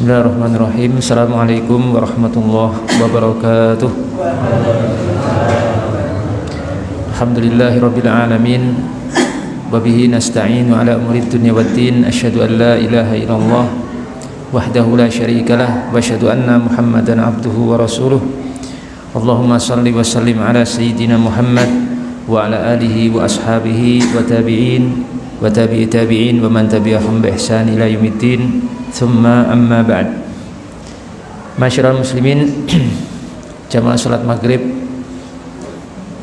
Bismillahirrahmanirrahim. Assalamualaikum warahmatullahi wabarakatuh. Alhamdulillahirabbil alamin. Wa bihi nasta'inu ala umuri dunya waddin. Asyhadu an la ilaha illallah wahdahu la syarikalah wa asyhadu anna Muhammadan abduhu wa rasuluh. Allahumma shalli wa sallim ala sayyidina Muhammad wa ala alihi wa ashabihi wa tabi'in wa tabi'i tabi'in wa man tabi'ahum bi ihsan ila yaumiddin. Thumma amma ba'd. Masyarul muslimin, jamaah salat maghrib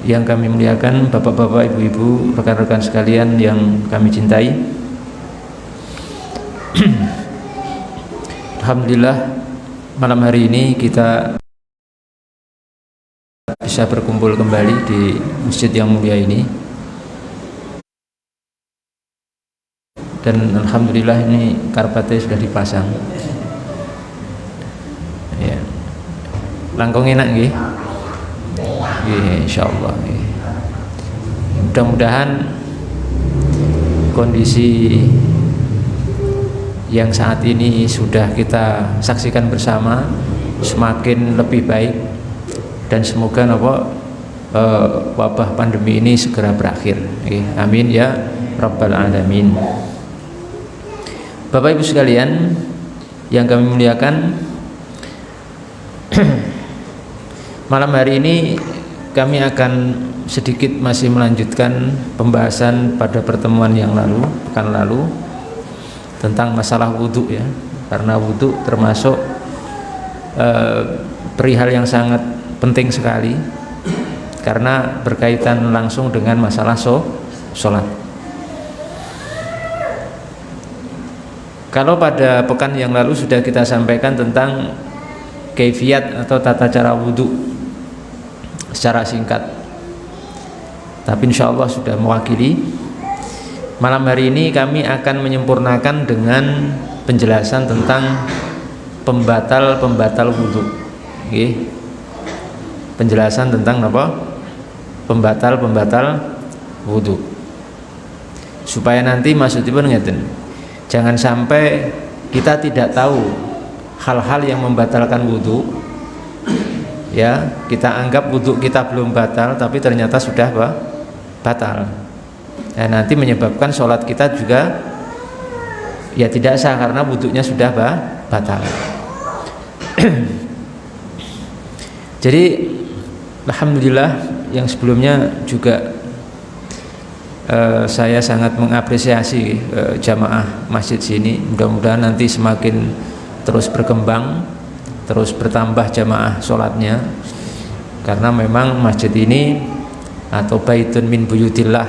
yang kami muliakan, bapak-bapak, ibu-ibu, rekan-rekan sekalian yang kami cintai. Alhamdulillah, malam hari ini kita bisa berkumpul kembali di masjid yang mulia ini. Dan alhamdulillah ini karpetnya sudah dipasang. Ya. Langkung enak nggih? Nggih, insyaallah. Mudah-mudahan kondisi yang saat ini sudah kita saksikan bersama semakin lebih baik dan semoga wabah pandemi ini segera berakhir. Amin ya rabbal alamin. Bapak Ibu sekalian yang kami muliakan, malam hari ini kami akan sedikit masih melanjutkan pembahasan pada pertemuan yang lalu, pekan lalu, tentang masalah wudhu ya, karena wudhu termasuk perihal yang sangat penting sekali karena berkaitan langsung dengan masalah sholat. Kalau pada pekan yang lalu sudah kita sampaikan tentang kaifiat atau tata cara wudhu secara singkat, tapi insya Allah sudah mewakili. Malam hari ini kami akan menyempurnakan dengan penjelasan tentang pembatal wudhu. Penjelasan tentang apa? Pembatal wudhu, supaya nanti maksudnya ngeten, jangan sampai kita tidak tahu hal-hal yang membatalkan wudhu ya, kita anggap wudhu kita belum batal tapi ternyata sudah batal, dan nanti menyebabkan sholat kita juga ya tidak sah karena wudhunya sudah batal. Jadi alhamdulillah, yang sebelumnya juga saya sangat mengapresiasi jamaah masjid sini. Mudah-mudahan nanti semakin terus berkembang, terus bertambah jamaah sholatnya, karena memang masjid ini atau baitun min buyutillah,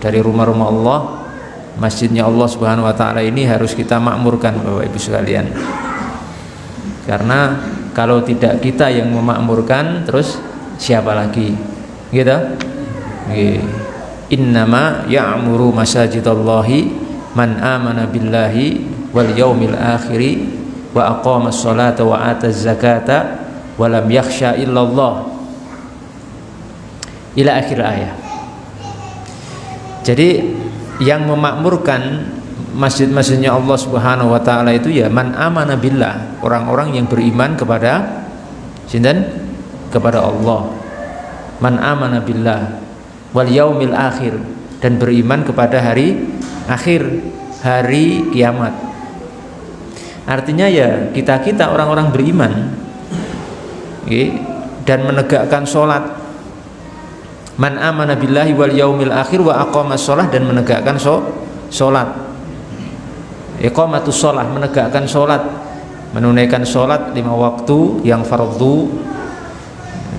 dari rumah-rumah Allah, masjidnya Allah Subhanahu wa ta'ala ini harus kita makmurkan Bapak Ibu sekalian, karena kalau tidak kita yang memakmurkan, terus siapa lagi gitu? Innama ya'muru masajidallahi man amana billahi wal yaumil akhiri wa aqamas salata wa ataz zakata wa lam yakhsha illallah, ila akhir ayat. Jadi yang memakmurkan masjid-masjidnya Allah Subhanahu wa ta'ala itu ya man amana billah, orang-orang yang beriman kepada sinten? Kepada Allah. Man amana billah wal yaumil akhir, dan beriman kepada hari akhir, hari kiamat. Artinya ya kita orang-orang beriman dan menegakkan sholat. Man amana billahi wal yaumil akhir wa aqamas sholah, dan menegakkan sholat. Iqamatus sholah, menegakkan sholat, menunaikan sholat 5 waktu yang fardhu,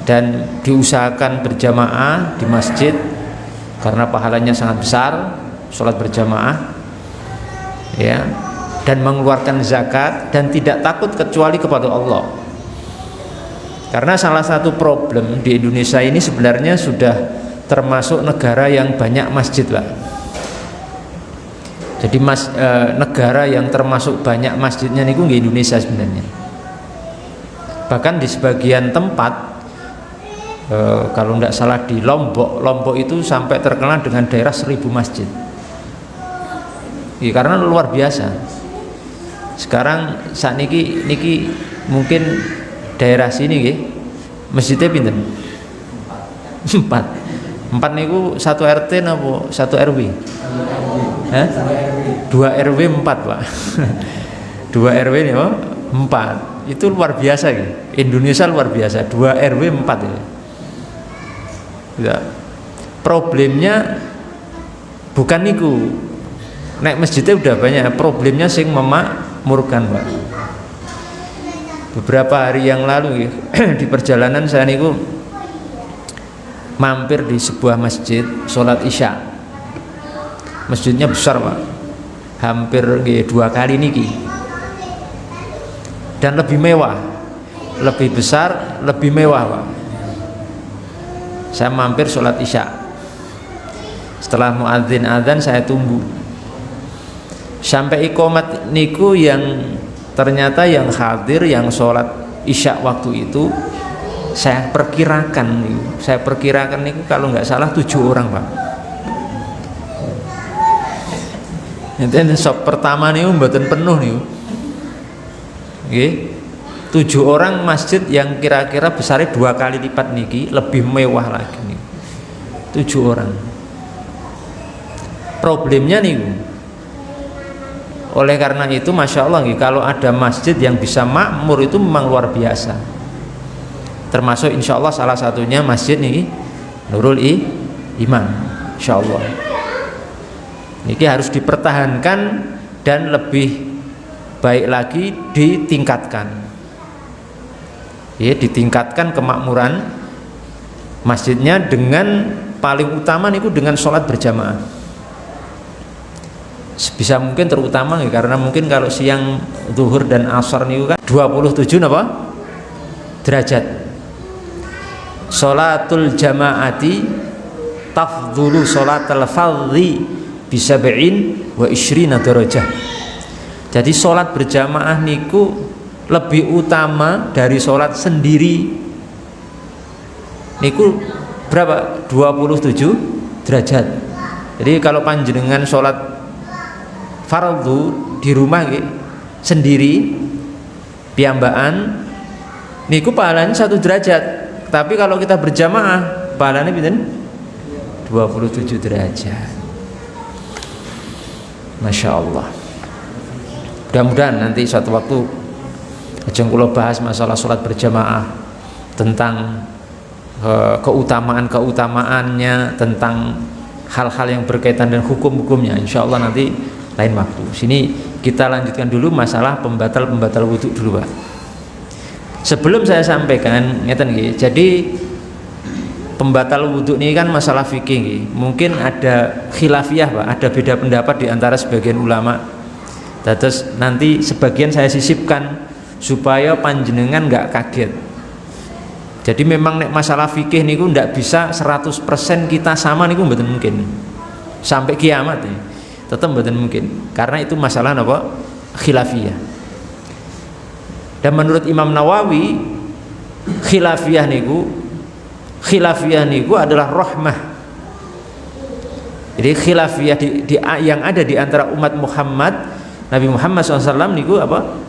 dan diusahakan berjamaah di masjid karena pahalanya sangat besar sholat berjamaah ya, dan mengeluarkan zakat, dan tidak takut kecuali kepada Allah. Karena salah satu problem di Indonesia ini sebenarnya sudah termasuk negara yang banyak masjid Pak. Jadi negara yang termasuk banyak masjidnya niku nggih Indonesia sebenarnya. Bahkan di sebagian tempat, kalau tidak salah di Lombok itu sampai terkenal dengan daerah 1000 masjid. Ya, karena luar biasa. Sekarang saat niki mungkin daerah sini nggih masjidnya pinten? 4 niku 1 RT napa 1 RW? 2 RW 4 Pak. 2 RW nih 4. Itu luar biasa gitu. Indonesia luar biasa. 2 RW 4 ya. Ya. Problemnya bukan niku. Nek masjidnya udah banyak, problemnya sing memakmurkan Pak. Beberapa hari yang lalu di perjalanan saya niku mampir di sebuah masjid sholat isya. Masjidnya besar Pak, hampir 2 kali niki, dan lebih mewah, lebih besar, lebih mewah Pak. Saya mampir sholat isya. Setelah muadzin adzan saya tunggu sampai iqomat niku, yang ternyata yang hadir yang sholat isya waktu itu saya perkirakan niku kalau nggak salah 7 orang Pak. Nanti sop pertama niku mboten penuh niku. Nggih. 7 orang masjid yang kira-kira besarnya 2 kali lipat niki, lebih mewah lagi nih. 7 orang. Problemnya niku, oleh karena itu masya Allah nih, kalau ada masjid yang bisa makmur itu memang luar biasa. Termasuk insya Allah salah satunya masjid nih Nurul Iman, insya Allah. Ini harus dipertahankan dan lebih baik lagi ditingkatkan. Ya, ditingkatkan kemakmuran masjidnya, dengan paling utama niku dengan sholat berjamaah. Sebisa mungkin terutama ya, karena mungkin kalau siang zuhur dan asar niku kan 27 apa? Derajat. Sholatul jamaati tafdhulu sholatul fardhi bisab'in wa ishrina darajah. Jadi sholat berjamaah niku lebih utama dari sholat sendiri niku berapa? 27 derajat. Jadi kalau panjenengan sholat fardu di rumah sendiri piyambakan niku pahalanya 1 derajat. Tapi kalau kita berjamaah pahalanya pinten? 27 derajat. Masya Allah. Mudah-mudahan nanti suatu waktu ajeng kula bahas masalah sholat berjamaah, tentang keutamaan-keutamaannya, tentang hal-hal yang berkaitan dengan hukum-hukumnya. Insya Allah nanti lain waktu. Sini kita lanjutkan dulu masalah pembatal wudhu dulu Pak. Sebelum saya sampaikan ngeten nggih. Jadi pembatal wudhu ini kan masalah fikih nggih. Mungkin ada khilafiyah Pak, ada beda pendapat di antara sebagian ulama. Terus nanti sebagian saya sisipkan supaya panjenengan nggak kaget. Jadi memang nek masalah fikih niku ndak bisa 100% kita sama niku mboten mungkin. Sampai kiamat nih. Tetap mboten mungkin. Karena itu masalah apa? Khilafiyah. Dan menurut Imam Nawawi khilafiyah niku adalah rahmah. Jadi khilafiyah yang ada di antara umat Muhammad, Nabi Muhammad SAW niku apa?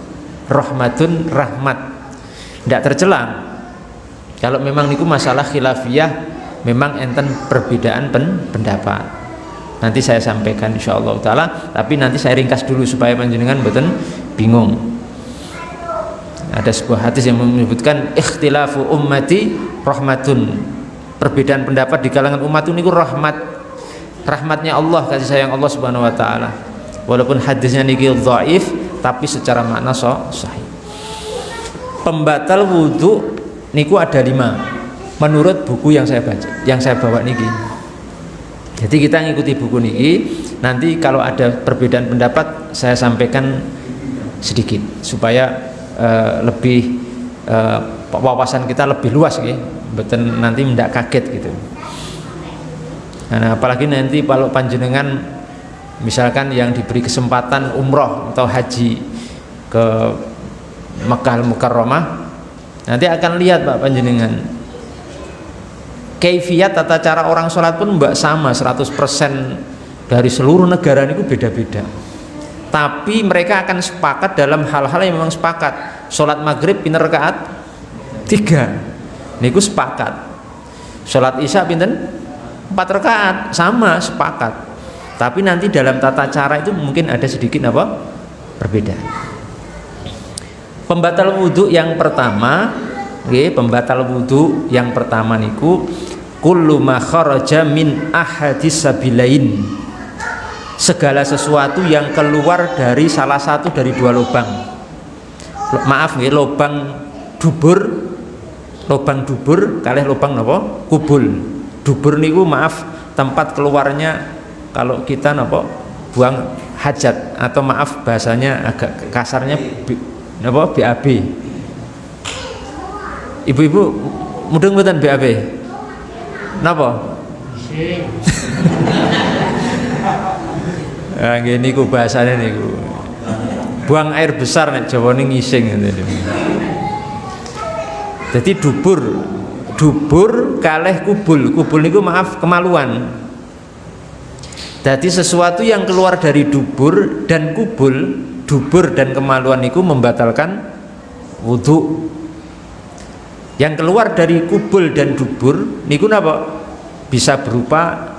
Rahmatun, rahmat. Tidak tercela. Kalau memang niku masalah khilafiyah, memang enten perbedaan pendapat. Nanti saya sampaikan insyaallah taala, tapi nanti saya ringkas dulu supaya panjenengan mboten bingung. Ada sebuah hadis yang menyebutkan ikhtilafu ummati rahmatun. Perbedaan pendapat di kalangan umat niku rahmat. Rahmatnya Allah, kasih sayang Allah Subhanahu wa taala. Walaupun hadisnya niki dhaif, tapi secara makna sahih. Pembatal wudhu niku ada 5 menurut buku yang saya baca, yang saya bawa niki. Jadi kita ngikuti buku niki. Nanti kalau ada perbedaan pendapat saya sampaikan sedikit supaya lebih wawasan kita lebih luas gitu. Betul, nanti tidak kaget gitu. Nah, apalagi nanti kalau panjenengan misalkan yang diberi kesempatan umroh atau haji ke Makkah Al-Mukarramah, nanti akan lihat Pak panjenengan kaifiyat tata cara orang sholat pun mbak sama 100% dari seluruh negara itu beda-beda. Tapi mereka akan sepakat dalam hal-hal yang memang sepakat. Sholat maghrib pinten rakaat? 3. Niku sepakat. Sholat isya pinten? 4 rakaat, sama sepakat. Tapi nanti dalam tata cara itu mungkin ada sedikit apa? Perbedaan. Pembatal wudhu yang pertama, pembatal wudhu yang pertama niku kullu ma kharaja min ahadis sabilain. Segala sesuatu yang keluar dari salah satu dari dua lubang. Maaf nggih, lubang dubur kalih lubang napa? Kubul. Dubur niku maaf tempat keluarnya kalau kita napa? Buang hajat, atau maaf bahasanya agak kasarnya napa? BAB. Ibu-ibu mudeng mboten BAB? Napa? Nah, gini ku bahasanya niku. Buang air besar nek Jawa ning ngising ngene. Jadi dubur kalih kubul. Kubul niku maaf kemaluan. Jadi sesuatu yang keluar dari dubur dan kubul, dubur dan kemaluan niku membatalkan wudhu. Yang keluar dari kubul dan dubur niku napa? Bisa berupa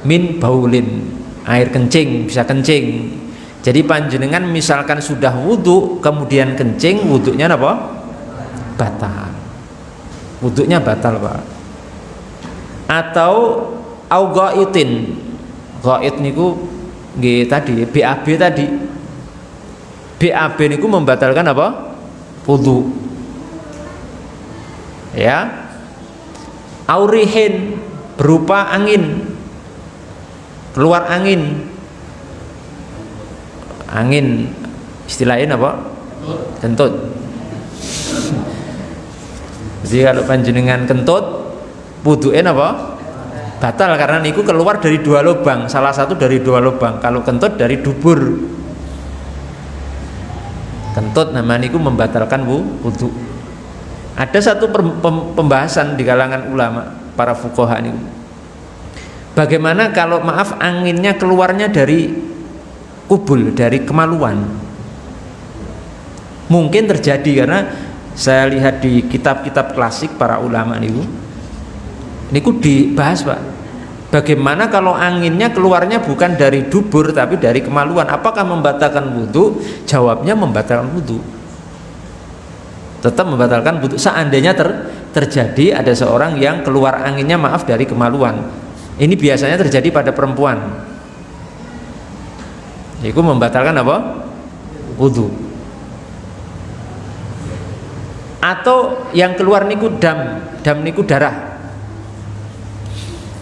min baulin, air kencing, bisa kencing. Jadi panjenengan misalkan sudah wudhu kemudian kencing, wudhunya apa? Batal. Wudhunya batal, Pak. Atau au ghaitin. Ghait niku nggih tadi BAB tadi. BAB niku membatalkan apa? Wudhu. Ya. Aurihin berupa angin. Keluar angin istilahnya apa? Kentut. Jadi kalau panjenengan kentut wudu'en apa? Batal, karena niku keluar dari dua lubang, salah satu dari dua lubang. Kalau kentut dari dubur. Kentut namanya niku membatalkan wudu. Ada satu pembahasan di kalangan ulama para fuqaha niku. Bagaimana kalau maaf anginnya keluarnya dari kubul, dari kemaluan? Mungkin terjadi, karena saya lihat di kitab-kitab klasik para ulama niku dibahas, Pak. Bagaimana kalau anginnya keluarnya bukan dari dubur tapi dari kemaluan? Apakah membatalkan wudhu? Jawabnya membatalkan wudhu. Tetap membatalkan wudhu. Seandainya terjadi ada seorang yang keluar anginnya maaf dari kemaluan. Ini biasanya terjadi pada perempuan. Itu membatalkan apa? Wudhu. Atau yang keluar niku dam niku darah.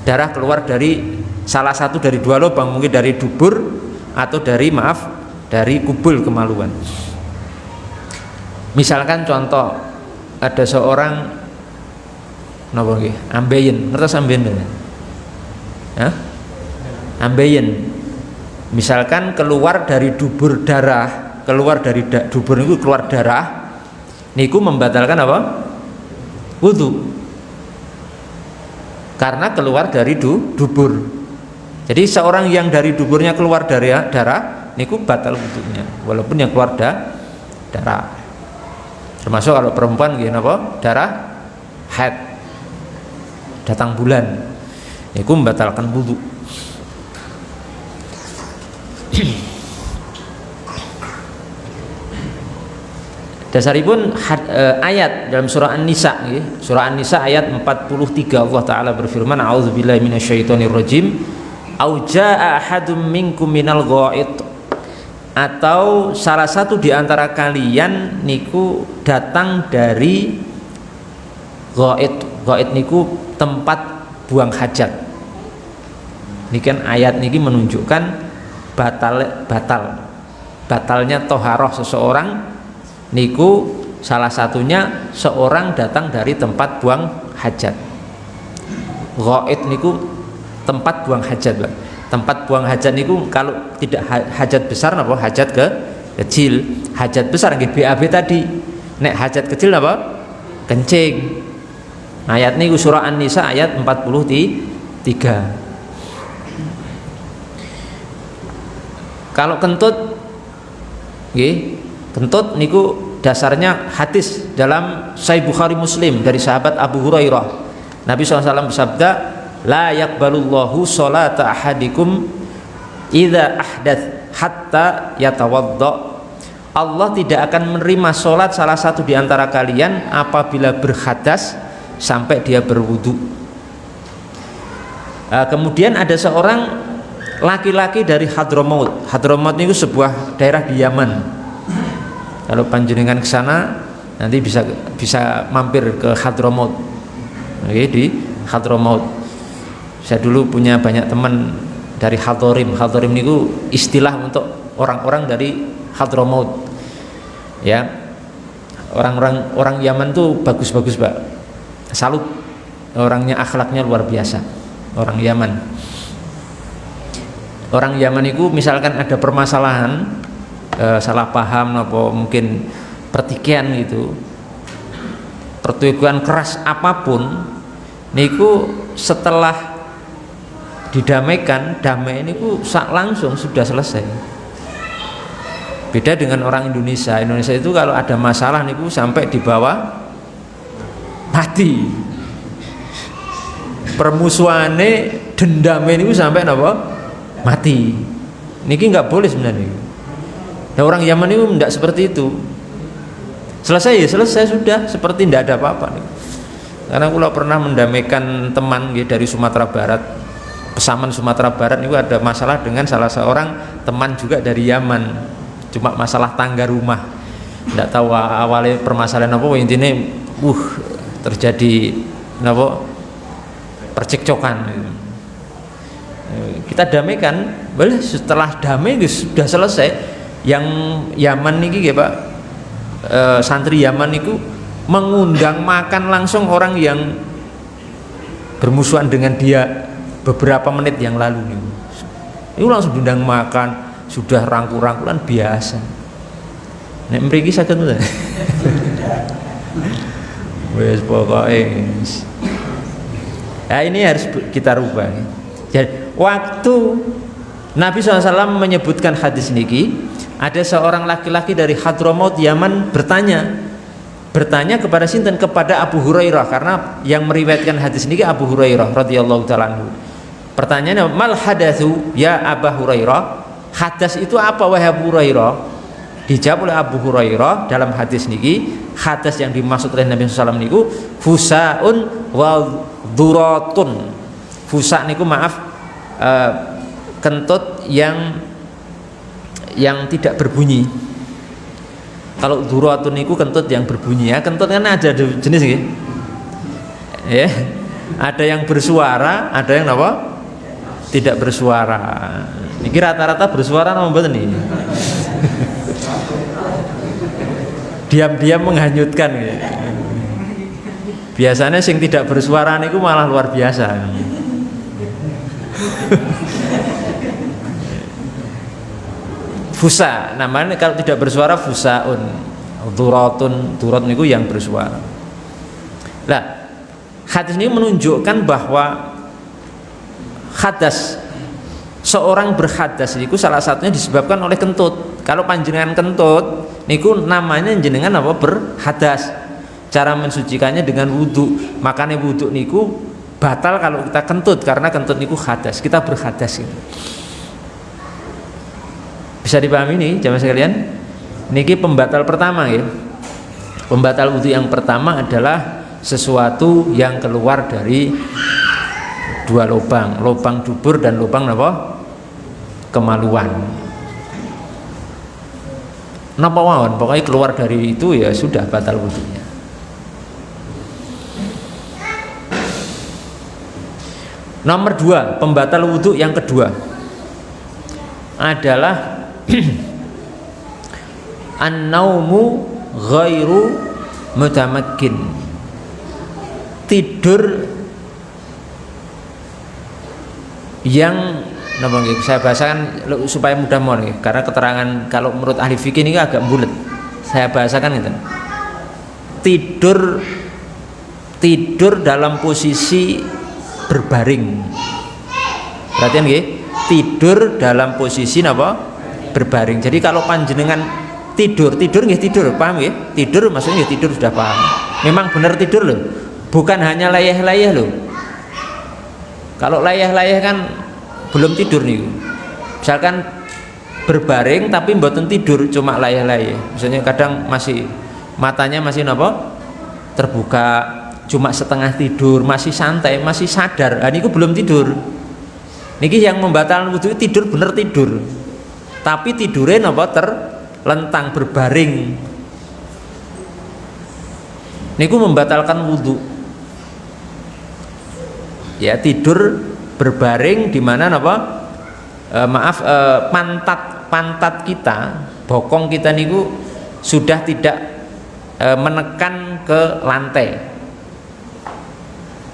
Darah keluar dari salah satu dari dua lubang, mungkin dari dubur atau dari maaf dari kubul kemaluan. Misalkan contoh, ada seorang napa nggih? Ambeien, ngertos ambeien? Hah? Ambeien. Misalkan keluar dari dubur darah, keluar dari dubur niku keluar darah, niku membatalkan apa? Wudu. Karena keluar dari dubur. Jadi seorang yang dari duburnya keluar dari darah, niku batal wudunya, walaupun yang keluar darah. Termasuk kalau perempuan gini apa? Darah haid, datang bulan, niku membatalkan wudu. Dasaripun ayat dalam surah An-Nisa, surah An-Nisa ayat 43, Allah Ta'ala berfirman, a'udzubillahi minasyaitonirrajim, au jaa ahadum minkum minal ghait, atau salah satu di antara kalian niku datang dari ghait. Ghait niku tempat buang hajat. Ini kan ayat niki menunjukkan batalnya toharoh seseorang niku salah satunya seorang datang dari tempat buang hajat. Ghaid niku tempat buang hajat, Pak. Tempat buang hajat niku kalau tidak hajat besar napa? Hajat kecil. Hajat besar nggih BAB tadi. Nek hajat kecil napa? Kencing. Ayat niku surah An-Nisa ayat 43. Kalau kentut Nggih, kentut niku dasarnya hadis dalam Sahih Bukhari Muslim dari sahabat Abu Hurairah. Nabi SAW bersabda, la yaqbalullahu sholata ahadikum idza ahdath hatta yatawadda. Allah tidak akan menerima sholat salah satu di antara kalian apabila berhadas sampai dia berwudu. Kemudian ada seorang laki-laki dari Hadramaut. Hadramaut itu sebuah daerah di Yaman. Kalau panjenengan ke sana nanti bisa mampir ke Hadramaut. Oke, di Hadramaut. Saya dulu punya banyak teman dari Hadharim. Hadharim itu istilah untuk orang-orang dari Hadramaut. Ya. Orang Yaman tuh bagus-bagus, Pak. Salut. Orangnya, akhlaknya luar biasa. Orang Yaman. Orang Yaman itu misalkan ada permasalahan, salah paham apa mungkin pertikaian gitu, pertukuan keras apapun niku setelah didamaikan, damai niku langsung sudah selesai. Beda dengan orang Indonesia. Indonesia itu kalau ada masalah niku sampai dibawa mati. Permusuhane dendame niku sampai napa? Mati. Niki nggak boleh sebenarnya. Nah, orang Yaman itu tidak seperti itu. Selesai ya selesai sudah, seperti tidak ada apa-apa. Karena kalau pernah mendamaikan teman dari Sumatera Barat, Pesaman Sumatera Barat itu ada masalah dengan salah seorang teman juga dari Yaman. Cuma masalah tangga rumah. Tidak tahu awalnya permasalahan apa, intinya terjadi apa? Percekcokan. Kita damaikan, boleh setelah damai sudah selesai. Yang Yaman niki ya Pak, santri Yaman itu mengundang makan langsung orang yang bermusuhan dengan dia beberapa menit yang lalu nih. Itu langsung diundang makan, sudah rangkul-rangkulan biasa. Nek mriki saged to. Wes pokoke. Nah, ini harus kita rubah. Jadi waktu Nabi SAW menyebutkan hadis niki, ada seorang laki-laki dari Hadramaut Yaman bertanya kepada sinten, kepada Abu Hurairah, karena yang meriwayatkan hadis niki Abu Hurairah radhiyallahu taala anhu. Pertanyaannya, mal hadatsu ya Abu Hurairah? Hadas itu apa wahai Abu Hurairah? Dijawab oleh Abu Hurairah dalam hadis niki, hadas yang dimaksud oleh Nabi SAW niku fusaun wa duratun. Fusa niku maaf, kentut yang tidak berbunyi. Kalau duratun niku kentut yang berbunyi ya. Kentut kan ada jenis gitu. Ya. Ada yang bersuara, ada yang apa? Tidak bersuara. Niki rata-rata bersuara napa mboten nih? Diam-diam menghanyutkan gitu. Biasanya sing tidak bersuara niku malah luar biasa. Fusa namanya, kalau tidak bersuara fusaun. Durat niku yang bersuara. Nah, hadis ini menunjukkan bahwa hadas, seorang berhadas itu salah satunya disebabkan oleh kentut. Kalau panjenengan kentut niku namanya jenengan apa? Berhadas. Cara mensucikannya dengan wudu. Makanya wudu niku batal kalau kita kentut, karena kentut niku hadas. Kita berhadas gitu. Bisa dipahami nih jamaah sekalian? Niki pembatal pertama ya. Pembatal wudu yang pertama adalah sesuatu yang keluar dari dua lubang, lubang dubur dan lubang apa? Kemaluan. Napa mawon, pokoknya keluar dari itu ya sudah batal wudunya. Nomor 2, pembatal wudu yang kedua adalah an-naumu ghairu mutamakkin. Tidur yang saya bahasakan supaya mudah mohon, karena keterangan kalau menurut ahli fikih ini agak bulat. Saya bahasakan itu. Tidur dalam posisi berbaring. Perhatian nggih, tidur dalam posisi apa? Berbaring. Jadi kalau panjenengan tidur nggih tidur, paham nggih? Tidur maksudnya nggih tidur sudah paham. Memang benar tidur loh. Bukan hanya layah-layah loh. Kalau layah-layah kan belum tidur nih. Misalkan berbaring tapi mboten tidur, cuma layah-layah. Misalnya kadang masih matanya masih napa? Terbuka, cuma setengah tidur, masih santai, masih sadar. Ah niku belum tidur. Niki yang membatalkan wudu tidur bener tidur. Tapi tidurnya napa terlentang berbaring. Niku membatalkan wudu. Ya tidur berbaring di mana napa? Pantat kita, bokong kita niku sudah tidak menekan ke lantai.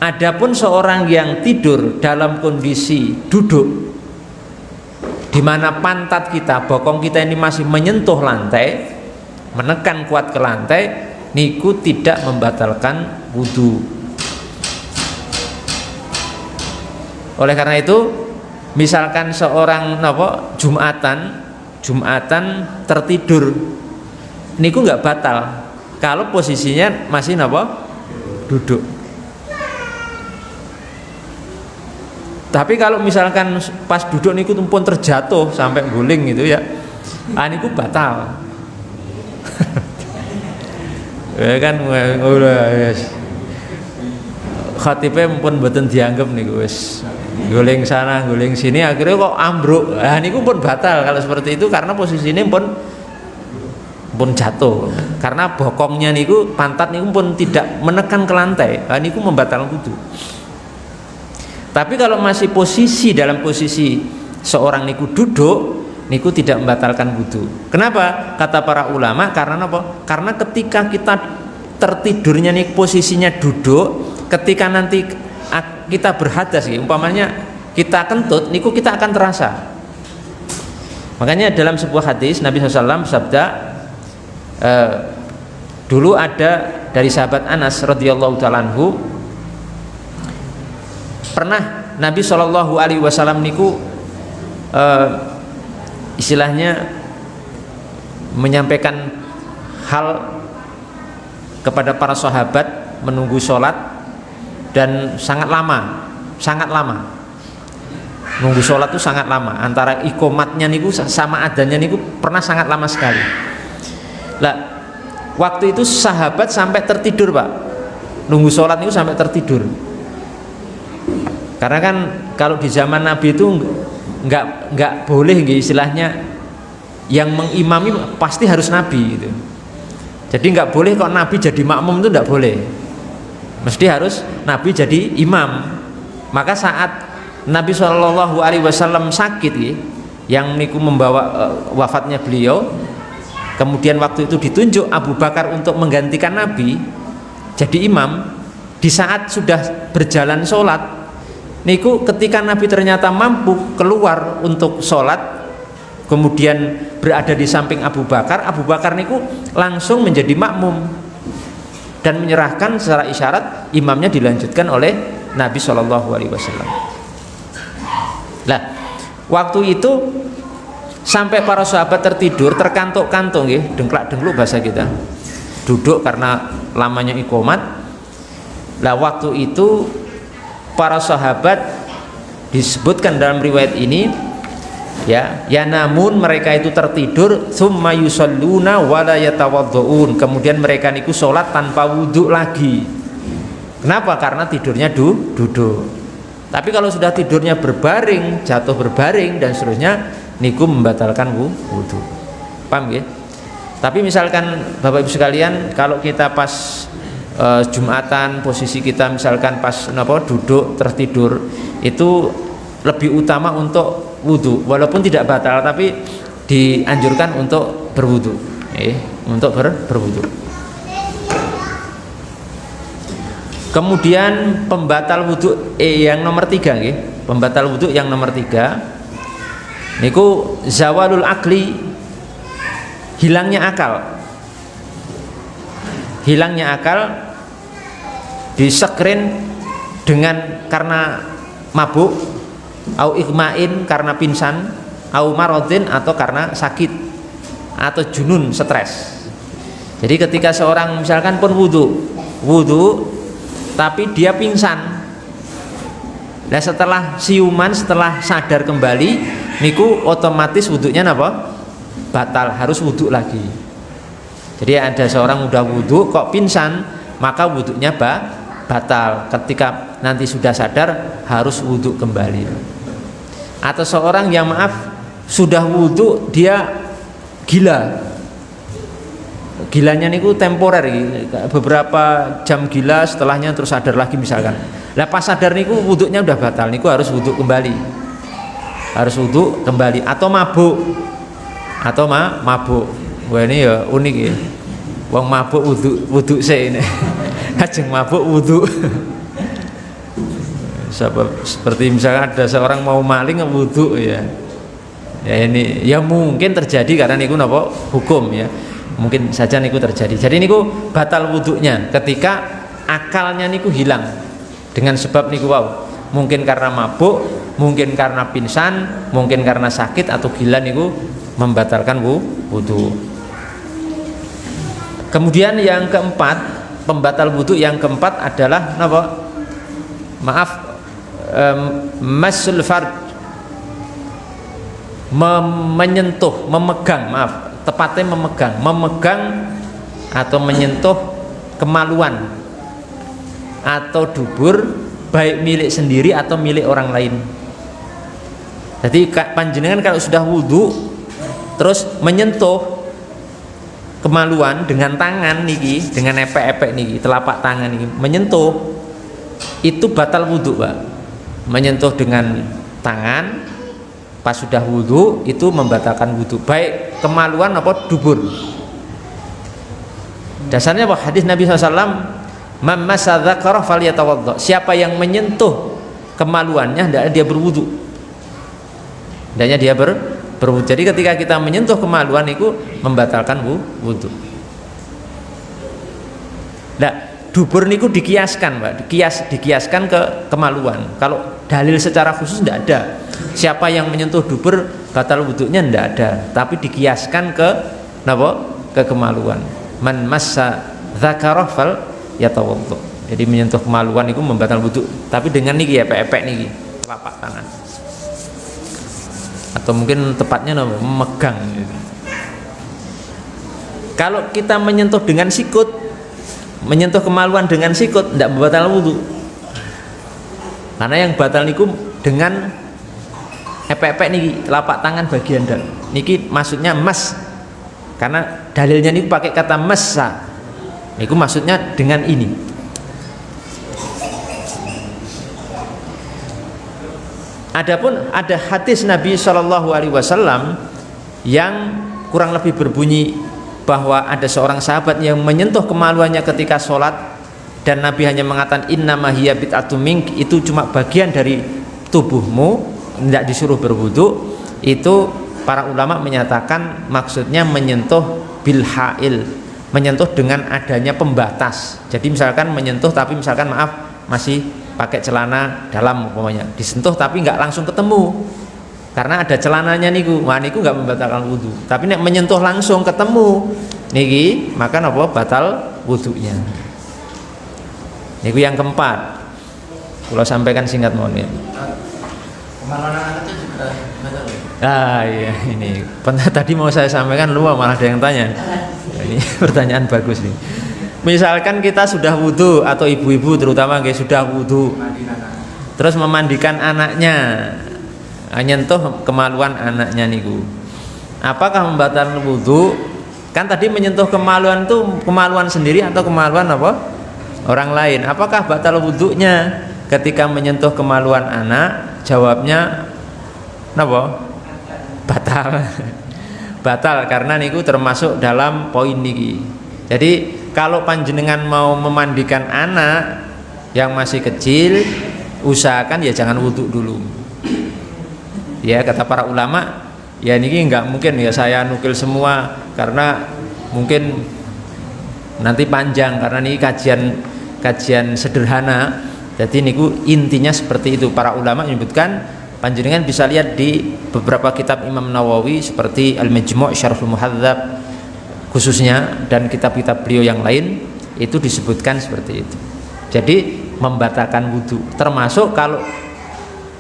Adapun seorang yang tidur dalam kondisi duduk di mana pantat kita, bokong kita ini masih menyentuh lantai, menekan kuat ke lantai, niku tidak membatalkan wudu. Oleh karena itu, misalkan seorang Jumatan tertidur, niku nggak batal kalau posisinya masih duduk. Tapi kalau misalkan pas duduk niku pun terjatuh sampai guling gitu ya, niku batal. Ya kan udah khatibnya pun mboten dianggap niku wis guling sana guling sini akhirnya kok ambruk. Niku pun batal kalau seperti itu karena posisinya pun jatuh. Karena bokongnya niku pantat niku pun tidak menekan ke lantai. Niku membatalkan wudu. Tapi kalau masih dalam posisi seorang niku duduk, niku tidak membatalkan wudu. Kenapa? Kata para ulama, karena apa? Karena ketika kita tertidurnya nih posisinya duduk, ketika nanti kita berhadas, umpamanya kita kentut, niku kita akan terasa. Makanya dalam sebuah hadis Nabi SAW bersabda, dulu ada dari sahabat Anas radhiyallahu ta'ala anhu, pernah Nabi SAW niku istilahnya menyampaikan hal kepada para sahabat menunggu sholat dan sangat lama nunggu sholat itu sangat lama, antara ikomatnya niku sama adanya niku pernah sangat lama sekali. Lah waktu itu sahabat sampai tertidur Pak, nunggu sholat niku sampai tertidur. Karena kan kalau di zaman Nabi itu nggak boleh istilahnya yang mengimami pasti harus Nabi gitu. Jadi nggak boleh kok Nabi jadi makmum, itu nggak boleh. Mesti harus Nabi jadi imam. Maka saat Nabi SAW sakit yang niku membawa wafatnya beliau, kemudian waktu itu ditunjuk Abu Bakar untuk menggantikan Nabi jadi imam. Di saat sudah berjalan sholat niku, ketika Nabi ternyata mampu keluar untuk sholat, kemudian berada di samping Abu Bakar niku langsung menjadi makmum dan menyerahkan secara isyarat imamnya dilanjutkan oleh Nabi SAW. Nah, waktu itu sampai para sahabat tertidur, terkantuk-kantuk, dengklak-dengkluk bahasa kita, duduk karena lamanya iqomat. Nah, waktu itu para sahabat disebutkan dalam riwayat ini ya namun mereka itu tertidur, summa yusalluna wala yatawadduun, kemudian mereka niku sholat tanpa wudhu lagi. Kenapa? Karena tidurnya duduk. Tapi kalau sudah tidurnya berbaring, jatuh berbaring dan seterusnya, niku membatalkan wudhu. Paham ya? Tapi misalkan Bapak Ibu sekalian, kalau kita pas Jumatan, posisi kita misalkan pas duduk tertidur, itu lebih utama untuk wudhu, walaupun tidak batal tapi dianjurkan untuk berwudhu, berwudhu. Kemudian pembatal wudhu yang nomor 3 pembatal wudhu yang nomor 3 niku zawalul akli, hilangnya akal disekrin dengan karena mabuk, au ikmain karena pingsan, au marodin atau karena sakit. atau junun, stres. Jadi ketika seorang misalkan pun wudu tapi dia pingsan. Nah setelah siuman, setelah sadar kembali niku otomatis wudunya napa? Batal, harus wudu lagi. Jadi ada seorang udah wudu kok pingsan, maka wudunya batal. Ketika nanti sudah sadar harus wudu kembali. Atau seorang yang sudah wudu dia gila. Gilanya niku temporer, beberapa jam gila, setelahnya terus sadar lagi misalkan. Lah pas sadar niku wudunya udah batal, niku harus wudu kembali. Harus wudu kembali. Atau mabuk. Wah ini ya unik ya. Wong mabuk wudu sih ini. Ajeng mabuk wudu. Seperti misalkan ada seorang mau maling wudu ya. Ya ini ya mungkin terjadi karena niku napa hukum ya. Mungkin saja niku terjadi. Jadi niku batal wudunya ketika akalnya niku hilang dengan sebab niku mungkin karena mabuk, mungkin karena pingsan, mungkin karena sakit atau gila niku membatalkan wudu. Kemudian yang keempat, pembatal wudu yang keempat adalah napa? Masul fard, menyentuh, memegang, tepatnya memegang atau menyentuh kemaluan atau dubur, baik milik sendiri atau milik orang lain. Jadi panjenengan kalau sudah wudu terus menyentuh kemaluan dengan tangan niki, dengan epek-epek niki, telapak tangan niki, menyentuh itu batal wudu, Pak. Menyentuh dengan tangan pas sudah wudu itu membatalkan wudu, baik kemaluan apa dubur. Dasarnya apa? Hadis Nabi SAW, "Man massa dzakara falyatawaddo." Siapa yang menyentuh kemaluannya hendaknya dia berwudu. Hendaknya dia berwudu. Jadi ketika kita menyentuh kemaluan itu membatalkan wudu. Nah, dubur niku dikiaskan, Pak. Dikiaskan ke kemaluan. Kalau dalil secara khusus tidak ada. Siapa yang menyentuh dubur batal wudunya tidak ada, tapi dikiaskan ke ke kemaluan. Man massa dzakara fal yatawaddo. Jadi menyentuh kemaluan itu membatalkan wudu, tapi dengan niki ya epek niki, telapak tangan. Atau mungkin tepatnya memegang gitu. Kalau kita menyentuh dengan sikut, menyentuh kemaluan dengan sikut tidak membatalkan wudu. Karena yang batal niku dengan epek-epek niki, telapak tangan bagian dalam. Niki maksudnya mas. Karena dalilnya niku pakai kata massa. Niku maksudnya dengan ini. Adapun ada hadis Nabi SAW yang kurang lebih berbunyi bahwa ada seorang sahabat yang menyentuh kemaluannya ketika sholat dan Nabi hanya mengatakan innama hiya bid'atun mink, itu cuma bagian dari tubuhmu, tidak disuruh berwudu. Itu para ulama menyatakan maksudnya menyentuh bil ha'il, menyentuh dengan adanya pembatas. Jadi misalkan menyentuh tapi misalkan masih pakai celana dalam umpamanya, disentuh tapi nggak langsung ketemu karena ada celananya niku, wah niku nggak membatalkan wudu. Tapi nek menyentuh langsung ketemu niki, maka apa batal wudunya. Niku yang keempat. Kalau sampaikan singkat mohon ya. Kemaluan anak itu juga batal. Iya ini. Tadi mau saya sampaikan lupa malah ada yang tanya. Ini pertanyaan bagus nih. Misalkan kita sudah wudu atau ibu-ibu terutama guys sudah wudu, terus memandikan anaknya, nyentuh kemaluan anaknya niku, apakah membatalkan wudu? Kan tadi menyentuh kemaluan itu kemaluan sendiri atau kemaluan apa orang lain? Apakah batal wudunya ketika menyentuh kemaluan anak? Jawabnya apa? Batal. Batal karena niku termasuk dalam poin niki. Jadi kalau panjenengan mau memandikan anak yang masih kecil, usahakan ya jangan wudhu dulu. Ya kata para ulama, ya ini nggak mungkin ya saya nukil semua karena mungkin nanti panjang karena ini kajian sederhana. Jadi niku intinya seperti itu. Para ulama menyebutkan Panjenengan bisa lihat di beberapa kitab Imam Nawawi seperti Al-Majmu' Syarhul Muhadzab khususnya, dan kitab-kitab beliau yang lain itu disebutkan seperti itu. Jadi membatalkan wudu, termasuk kalau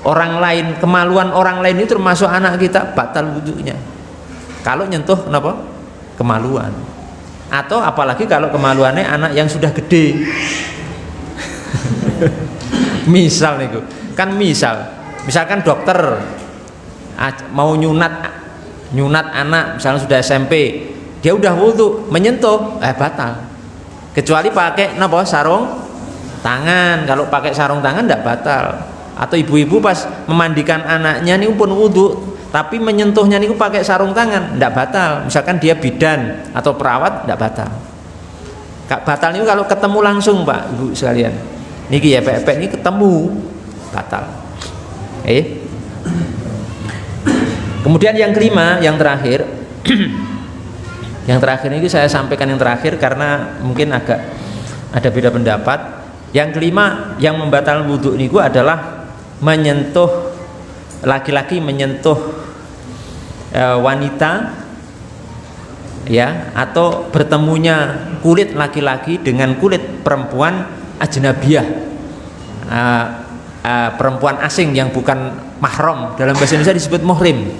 orang lain, kemaluan orang lain itu termasuk anak kita, batal wudunya kalau nyentuh kenapa? Kemaluan. Atau apalagi kalau kemaluannya anak yang sudah gede. Misal nih, kan misalkan dokter mau nyunat anak misalnya sudah SMP, dia udah wudu menyentuh batal, kecuali pakai sarung tangan. Kalau pakai sarung tangan tidak batal. Atau ibu-ibu pas memandikan anaknya nih pun wudu tapi menyentuhnya nih pakai sarung tangan, tidak batal. Misalkan dia bidan atau perawat, tidak batal. Batal ini kalau ketemu langsung, Pak Ibu sekalian, niki ya pepek ini ketemu batal. Kemudian yang kelima, yang terakhir yang terakhir ini saya sampaikan yang terakhir karena mungkin agak ada beda pendapat. Yang kelima yang membatalkan wudu niku adalah menyentuh, laki-laki menyentuh wanita ya, atau bertemunya kulit laki-laki dengan kulit perempuan ajnabiyah, perempuan asing yang bukan mahram. Dalam bahasa Indonesia disebut muhrim.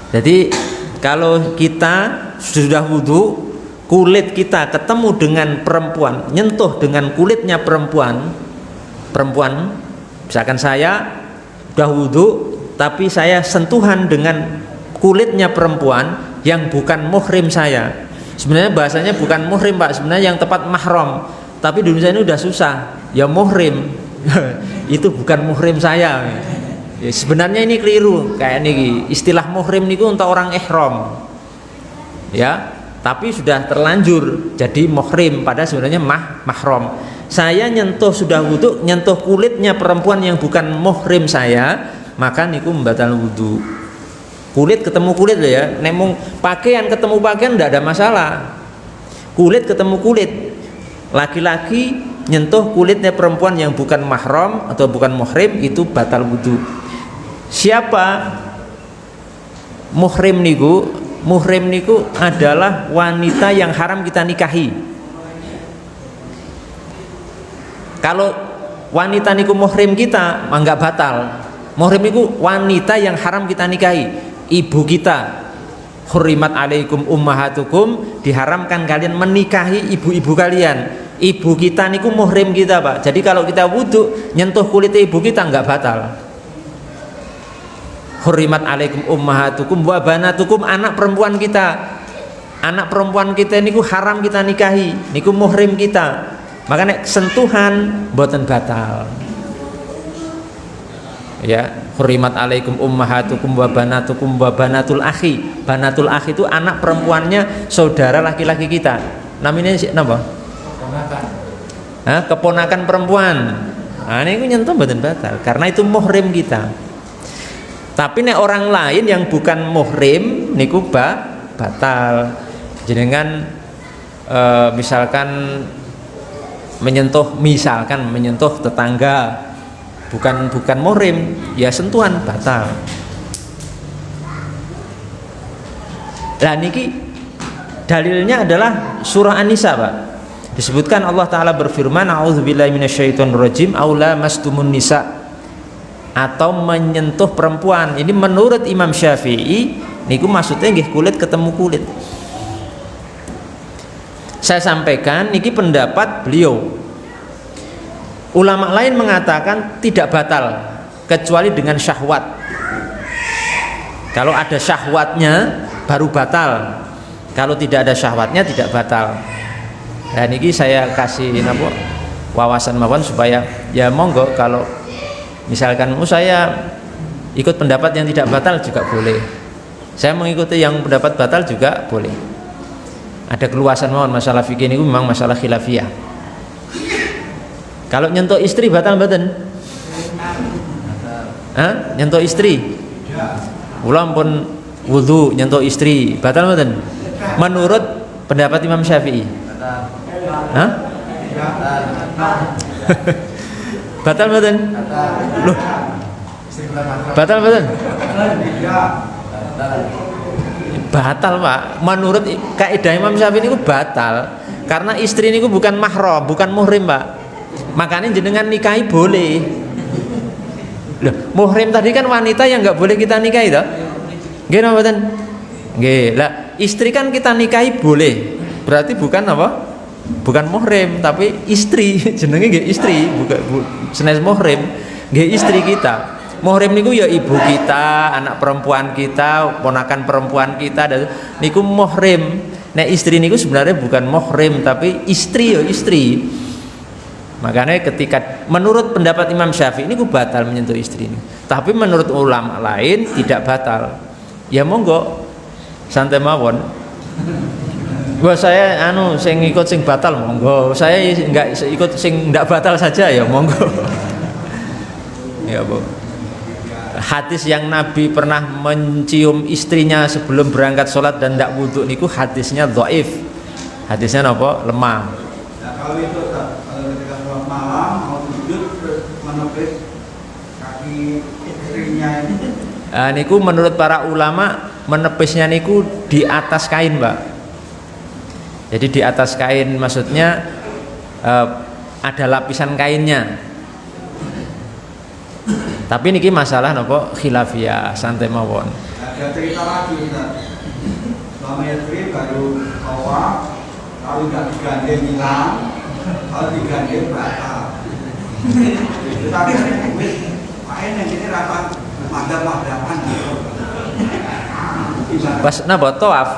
Jadi kalau kita sudah wudu, kulit kita ketemu dengan perempuan, nyentuh dengan kulitnya perempuan, misalkan saya sudah wudu tapi saya sentuhan dengan kulitnya perempuan yang bukan muhrim saya. Sebenarnya bahasanya bukan muhrim, Pak, sebenarnya yang tepat mahram, tapi di Indonesia ini udah susah, ya muhrim. Itu bukan muhrim saya ya, sebenarnya ini keliru. Kayak ini istilah muhrim niku untuk orang ihram ya, tapi sudah terlanjur jadi muhrim, padahal sebenarnya mahram. Saya nyentuh, sudah wudu nyentuh kulitnya perempuan yang bukan muhrim saya, maka niku membatal wudu. Kulit ketemu kulit loh ya, nemung pakaian ketemu pakaian tidak ada masalah. Kulit ketemu kulit, laki-laki nyentuh kulitnya perempuan yang bukan mahram atau bukan muhrim, itu batal wudu. Siapa muhrim niku? Muhrim niku adalah wanita yang haram kita nikahi. Kalau wanita niku muhrim kita, enggak batal. Muhrim niku wanita yang haram kita nikahi. Ibu kita, hurrimat alaikum ummahatukum, diharamkan kalian menikahi ibu-ibu kalian. Ibu kita niku muhrim kita, Pak. Jadi kalau kita wudu nyentuh kulit ibu kita enggak batal. Hurrimat alaikum ummahatukum wa banatukum, anak perempuan kita. Anak perempuan kita niku haram kita nikahi, niku muhrim kita. Makanya sentuhan boten batal. Ya, hurrimat alaikum ummahatukum wa banatukum wa banatul akhi. Banatul akhi itu anak perempuannya saudara laki-laki kita. Namanya napa? Keponakan perempuan. Nah, ini nyentuh boten batal karena itu muhrim kita. Tapi nek orang lain yang bukan muhrim niku batal. Jenengan misalkan menyentuh tetangga bukan muhrim, ya sentuhan batal. Lah niki dalilnya adalah surah An-Nisa, Pak. Disebutkan Allah Ta'ala berfirman, a'udzubillahi minasyaitonirrajim, aula mastumun nisa, atau menyentuh perempuan. Ini menurut Imam Syafi'i niku maksudnya nggih kulit ketemu kulit. Saya sampaikan niki pendapat beliau. Ulama lain mengatakan tidak batal kecuali dengan syahwat. Kalau ada syahwatnya baru batal. Kalau tidak ada syahwatnya tidak batal. Dan niki saya kasih wawasan mawon supaya ya monggo kalau misalkan saya ikut pendapat yang tidak batal juga boleh. Saya mengikuti yang pendapat batal juga boleh. Ada keluasan mohon masalah fikih ini memang masalah khilafiyah. Kalau nyentuh istri batal mboten? Nyentuh istri? Ulang pun wudu nyentuh istri batal mboten? Menurut pendapat Imam Syafi'i. Batal mboten? Loh, Batal betul? Batal Pak. Menurut kaidah Imam Syafi'i niku batal. Karena istri niku bukan mahram, bukan muhrim Pak. Makanya jenengan nikahi boleh. Loh, muhrim tadi kan wanita yang nggak boleh kita nikahi toh? Nggih napa mboten? Nggih. Lah, istri kan kita nikahi boleh. Berarti bukan apa? Bukan muhrim tapi istri. Jenenge nggih istri, bukan senes muhrim. Nggih istri kita. Muhrim niku ya ibu kita, anak perempuan kita, ponakan perempuan kita, dan niku muhrim. Nek istri niku sebenarnya bukan muhrim tapi istri ya istri. Makanya ketika menurut pendapat Imam Syafi'i niku batal menyentuh istri ini. Tapi menurut ulama lain tidak batal. Ya monggo santai mawon. Gua saya sing ikut sing batal monggo. Saya enggak ikut sing enggak batal saja ya monggo. Ya, Bu. Hadis yang Nabi pernah mencium istrinya sebelum berangkat sholat dan tidak wudhu niku hadisnya dhaif. Hadisnya apa? Lemah. Nah, kalau itu kalau ketika sholat malam mau sujud terus menepis kaki istrinya ini. Niku menurut para ulama menepisnya niku di atas kain, Mbak. Jadi di atas kain maksudnya ada lapisan kainnya. Tapi niki masalah nopo khilafiyah, santai mawon. Ada cerita lagi Ustaz. Suami istri baru tawaf, kalau nggak digandeng hilang, kalau digandeng batal. Kita main yang ini rapat madam-madaman gitu. Pas napa tawaf?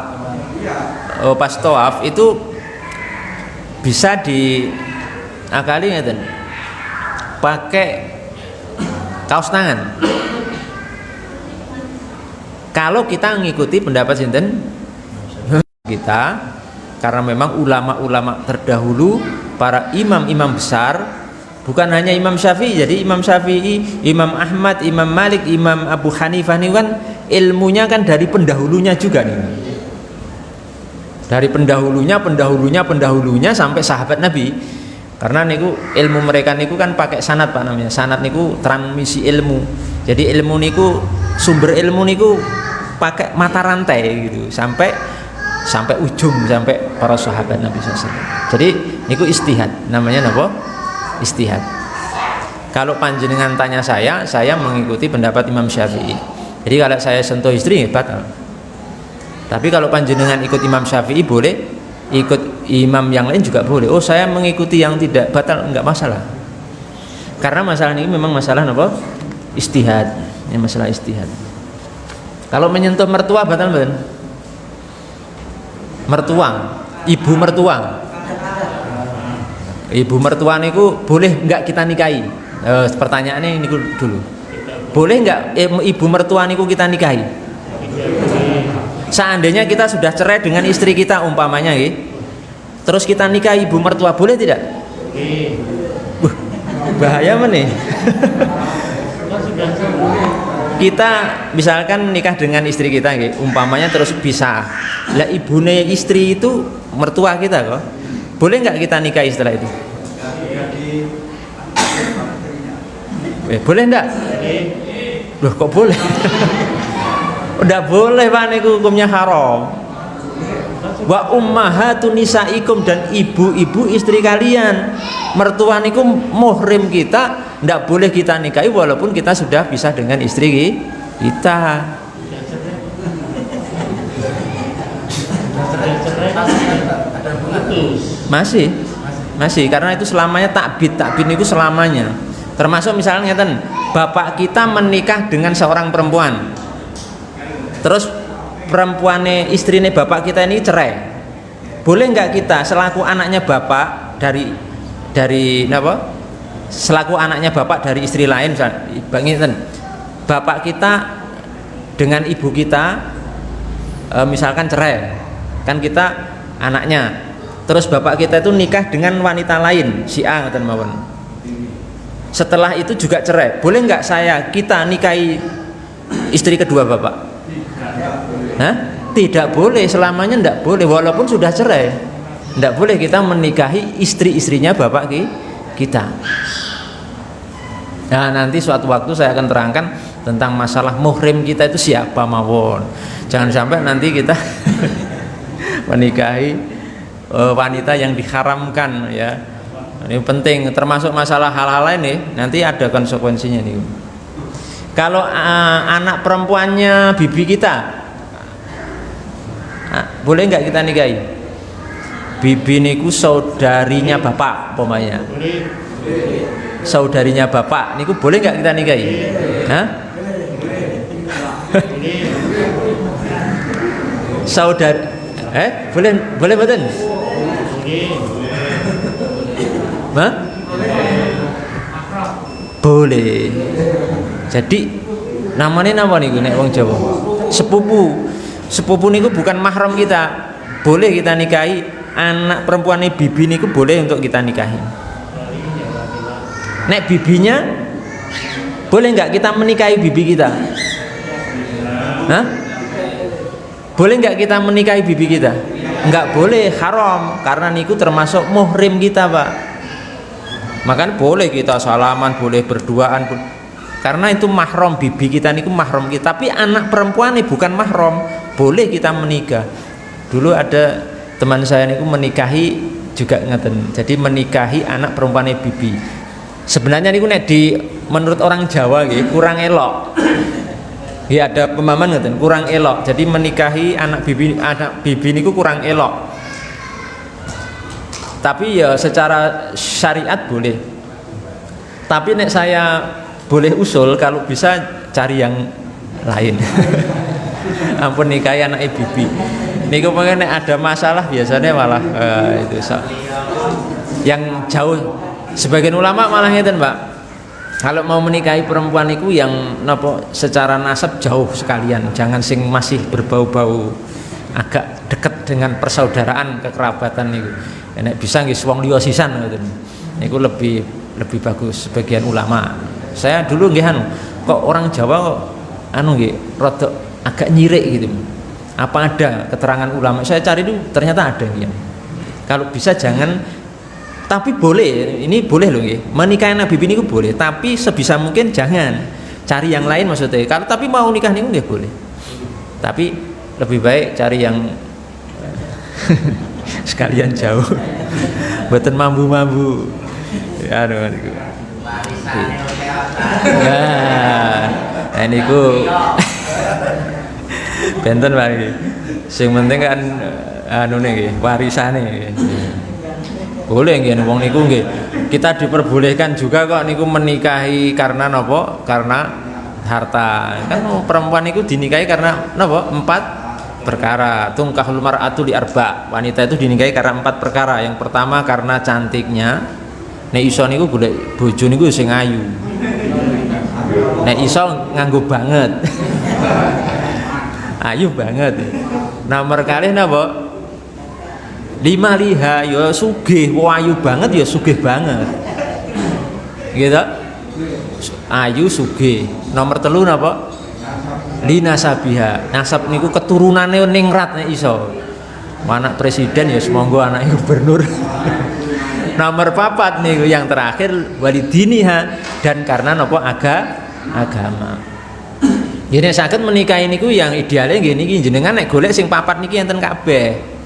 Iya. Oh, pas tawaf itu bisa diakali ngeten. Pakai kaos tangan. Kalau kita mengikuti pendapat sinten kita, karena memang ulama-ulama terdahulu, para imam-imam besar, bukan hanya Imam Syafi'i. Jadi Imam Syafi'i, Imam Ahmad, Imam Malik, Imam Abu Hanifah ini kan ilmunya kan dari pendahulunya juga nih. Dari pendahulunya sampai sahabat Nabi. Karena niku ilmu mereka niku kan pakai sanad Pak namanya. Sanad niku transmisi ilmu. Jadi ilmu niku sumber ilmu niku pakai mata rantai gitu sampai ujung, sampai para sahabat Nabi SAW. Jadi niku istihad. Namanya apa? Istihad. Kalau panjenengan tanya saya mengikuti pendapat Imam Syafi'i. Jadi kalau saya sentuh istri batal. Tapi kalau panjenengan ikut Imam Syafi'i boleh, ikut imam yang lain juga boleh. Oh, saya mengikuti yang tidak batal, enggak masalah. Karena masalah ini memang masalah apa? Istihad. Ini masalah istihad. Kalau menyentuh mertua batal betul? Mertua, ibu mertua. Ibu mertua niku boleh enggak kita nikahi? Pertanyaannya ini dulu. Boleh enggak ibu mertua niku kita nikahi? Seandainya kita sudah cerai dengan istri kita umpamanya terus kita nikah ibu mertua, boleh tidak? Bahaya nih. Kita misalkan nikah dengan istri kita umpamanya terus pisah. Lah ibunya istri itu mertua kita kok. Boleh nggak kita nikah setelah itu? Boleh enggak? Loh kok boleh? Udah boleh Pak, niku hukumnya haram. Wa ummahatun nisaikum, dan ibu-ibu istri kalian. Mertua niku muhrim kita, ndak boleh kita nikahi walaupun kita sudah pisah dengan istri kita. Masih karena itu selamanya takbid niku selamanya. Termasuk misalnya bapak kita menikah dengan seorang perempuan. Terus perempuannya istrinya bapak kita ini cerai, boleh nggak kita selaku anaknya bapak dari selaku anaknya bapak dari istri lain, bapak kita dengan ibu kita misalkan cerai, kan kita anaknya, terus bapak kita itu nikah dengan wanita lain, si A ngeten mawon. Setelah itu juga cerai, boleh nggak kita nikahi istri kedua bapak? Hah? Tidak boleh, selamanya tidak boleh walaupun sudah cerai. Tidak boleh kita menikahi istri-istrinya bapak kita. Nah, nanti suatu waktu saya akan terangkan tentang masalah muhrim kita itu siapa mawon. Jangan sampai nanti kita menikahi wanita yang diharamkan ya. Ini penting, termasuk masalah hal-hal lain nih, nanti ada konsekuensinya nih. Kalau anak perempuannya bibi kita, boleh nggak kita nikahi? Bibi niku saudarinya bapak, umpamanya. Saudarinya bapak, niku boleh nggak kita nikahi? Hah? Boleh betul? Hah? Boleh. Jadi namanya nama niku nek wong Jawa. Sepupu niku bukan mahram kita. Boleh kita nikahi anak perempuan bibi niku, boleh untuk kita nikahi. Nek bibinya boleh nggak kita menikahi bibi kita? Hah? Boleh nggak kita menikahi bibi kita? Nggak boleh, haram, karena niku termasuk muhrim kita, Pak. Makanya boleh kita salaman, boleh berduaan, karena itu mahram, bibi kita niku mahram kita. Tapi anak perempuan ini bukan mahram, boleh kita menikah. Dulu ada teman saya niku menikahi juga ngeten. Jadi menikahi anak perempuan bibi. Sebenarnya niku nek menurut orang Jawa nggih kurang elok. Ya ada pemahaman ngeten, kurang elok. Jadi menikahi anak bibi niku kurang elok. Tapi ya secara syariat boleh. Tapi nek saya boleh usul, kalau bisa cari yang lain. Ampun nikahi anak bibi. Niku pengen nek ada masalah biasanya malah itu yang jauh. Sebagian ulama malah ngeten, Pak. Kalau mau menikahi perempuan itu yang napa secara nasab jauh sekalian, jangan sing masih berbau-bau agak dekat dengan persaudaraan kekerabatan niku. Nek bisa nggih wong liya sisan ngoten. Niku lebih bagus sebagian ulama. Saya dulu nggih kok orang Jawa kok nggih rada agak nyirik gitu. Apa ada keterangan ulama? Saya cari dulu ternyata ada ya. Kalau bisa jangan. Tapi boleh, ini boleh loh nggih. Menikahi anak bibi niku boleh, tapi sebisa mungkin jangan cari yang lain maksudnya. Kalau tapi mau nikah niku nggih boleh. Tapi lebih baik cari yang sekalian jauh. Mboten mambu-mambu. Ya niku. Nah, niku benten wae. Sing penting kan nggih, warisane. Boleh nggih wong niku nggih. Kita diperbolehkan juga kok niku menikahi karena napa? Karena harta. Kan perempuan niku dinikahi karena napa? 4 perkara. Tungkahul mar'atu li arba. Wanita itu dinikahi karena 4 perkara. Yang pertama karena cantiknya. Nek iso niku golek bojo niku sing ayu. Nek iso nganggo banget. Ayu banget. Nomor kalih napa? 5 liha ya sugih, ayu banget ya sugih banget. Gitu. Ayu sugih. Nomor 3 napa? Linasabiha. Nasab niku keturunane ningrat nek iso. Anak presiden ya semonggo anak gubernur. Nomor 4 niku yang terakhir walidiniha, dan karena napa agama. Yen saged menikahi niku yang ideale nggih niki jenengan nek golek sing 4 niki enten kabeh.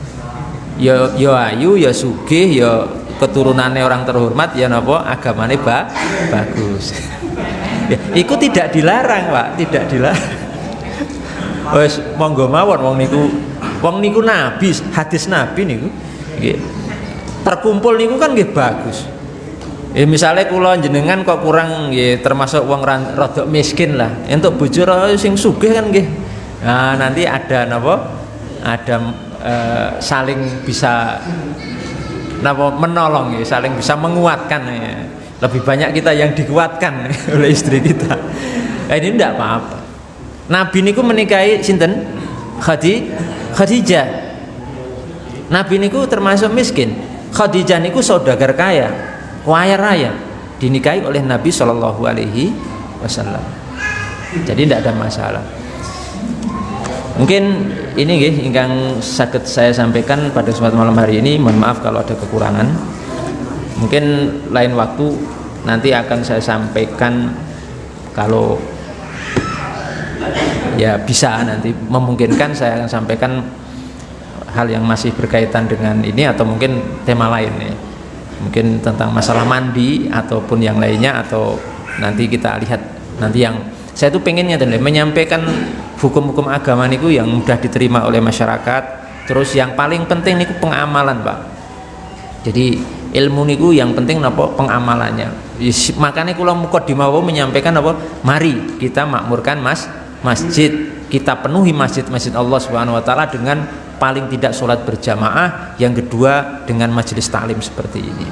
Ya ayu, ya sugih, ya keturunannya orang terhormat, ya napa agamane bagus. Ya, iku tidak dilarang, Pak, tidak dilarang. Wes monggo mawon wong niku nabi, hadis nabi niku nggih. Terkumpul niku kan nggih bagus. Misalnya kula jenengan kok kurang nggih termasuk wong rada miskin lah. Entuk bojo sing sugih kan nggih. Nah, nanti ada napa? Ada saling bisa menolong ya, saling bisa menguatkan ya. Lebih banyak kita yang dikuatkan oleh istri kita. Ini tidak apa-apa. Nabi niku menikahi sinten? Khadijah. Nabi niku termasuk miskin. Khadijah niku saudagar kaya raya, dinikahi oleh Nabi Shallallahu Alaihi Wasallam. Jadi tidak ada masalah. Mungkin ini nggih ingkang saged saya sampaikan pada kesempatan malam hari ini. Mohon maaf kalau ada kekurangan. Mungkin lain waktu nanti akan saya sampaikan kalau ya bisa nanti memungkinkan saya akan sampaikan hal yang masih berkaitan dengan ini atau mungkin tema lain ya. Mungkin tentang masalah mandi ataupun yang lainnya, atau nanti kita lihat nanti yang saya tuh pengennya menyampaikan hukum-hukum agama niku yang mudah diterima oleh masyarakat. Terus yang paling penting niku pengamalan, Pak. Jadi ilmu niku yang penting napa pengamalannya. Makanya kula mukadimah menyampaikan apa? Mari kita makmurkan masjid. Kita penuhi masjid-masjid Allah Subhanahu wa taala dengan paling tidak sholat berjamaah, yang kedua dengan majelis taklim seperti ini.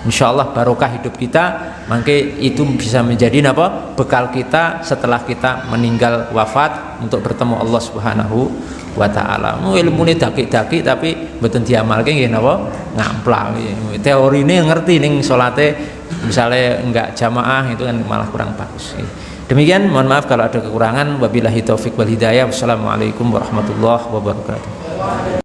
Insya Allah barokah hidup kita, maka itu bisa menjadi apa? Bekal kita setelah kita meninggal wafat untuk bertemu Allah Subhanahu wa taala. Ilmune daki-daki tapi mboten diamalke nggih napa? Ngamplang. Teorine ngerti ning salate misalnya enggak jamaah itu kan malah kurang bagus. Demikian, mohon maaf kalau ada kekurangan. Wabillahi taufik wal hidayah. Wassalamualaikum warahmatullahi wabarakatuh.